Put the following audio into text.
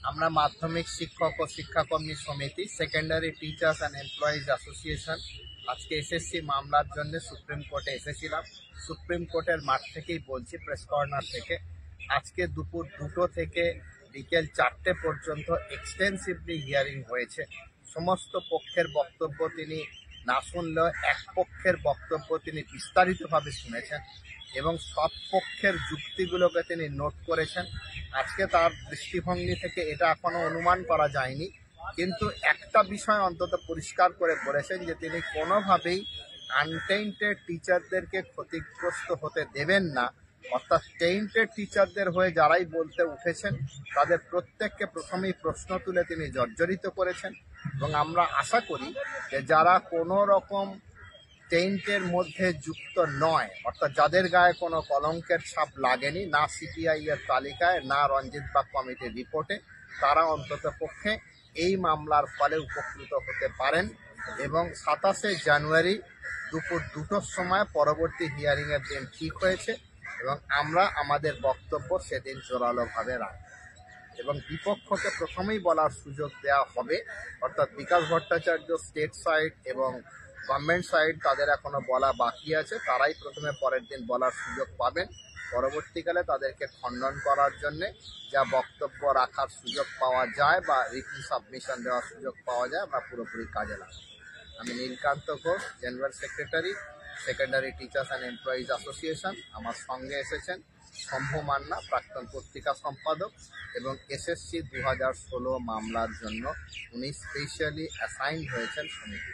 আমরা মাধ্যমিক শিক্ষক ও শিক্ষাকর্মী সমিতি, secondary teachers and employees association আজকে এসএসসি মামলার জন্য সুপ্রিম কোর্টে এসেছিলাম। সুপ্রিম কোর্টের মাঠ থেকেই বলছি, প্রেস কর্নার থেকে। আজকে দুপুর 2টো থেকে বিকেল 4টে পর্যন্ত এক্সটেন্সিভলি হিয়ারিং হয়েছে। সমস্ত পক্ষের বক্তব্য তিনি না শুনলেও এক পক্ষের বক্তব্য তিনি বিস্তারিতভাবে শুনেছেন এবং সব পক্ষের যুক্তিগুলোকে তিনি নোট করেছেন। আজকে তার দৃষ্টিভঙ্গি থেকে এটা এখনো অনুমান করা যায়নি, কিন্তু একটা বিষয় অন্তত পরিষ্কার করে বলেছেন যে তিনি কোনোভাবেই আনটেইন্টেড টিচারদেরকে ক্ষতিগ্রস্ত হতে দেবেন না। অর্থাৎ টেইন্টেড টিচারদের হয়ে যারাই বলতে উঠেছেন তাদের প্রত্যেককে প্রথমেই প্রশ্ন তুলে তিনি জর্জরিত করেছেন এবং আমরা আশা করি যে যারা কোনো রকম টেইন্টের মধ্যে যুক্ত নয়, অর্থাৎ যাদের গায়ে কোনো কলঙ্কের ছাপ লাগেনি, না সিপিআই এর তালিকায়, না রঞ্জিত বাগ কমিটির রিপোর্টে, তারা অন্তত পক্ষে এই মামলার ফলে উপকৃত হতে পারেন। এবং 27শে জানুয়ারি দুপুর 2টোর সময় পরবর্তী হিয়ারিংয়ের দিন ঠিক হয়েছে এবং আমরা আমাদের বক্তব্য সেদিন জোরালোভাবে রাখব এবং বিপক্ষকে প্রথমেই বলার সুযোগ দেওয়া হবে। অর্থাৎ বিকাশ ভট্টাচার্য স্টেট সাইড এবং গভর্নমেন্ট সাইড তাদের এখনো বলা বাকি আছে, তারাই প্রথমে পরের দিন বলার সুযোগ পাবেন। পরবর্তীকালে তাদেরকে খণ্ডন করার জন্যে যা বক্তব্য রাখার সুযোগ পাওয়া যায় বা রিটেন সাবমিশন দেওয়ার সুযোগ পাওয়া যায় আমরা পুরোপুরি কাজে লাগাবো। আমি Nilkanta Ghosh, general secretary, secondary teachers and employees association. আমার সঙ্গে এসেছেন শম্ভু মান্না, প্রাক্তন পত্রিকা সম্পাদক, এবং এসএসসি 2016 মামলার জন্য উনি স্পেশালি অ্যাসাইন হয়েছেন সমিতি।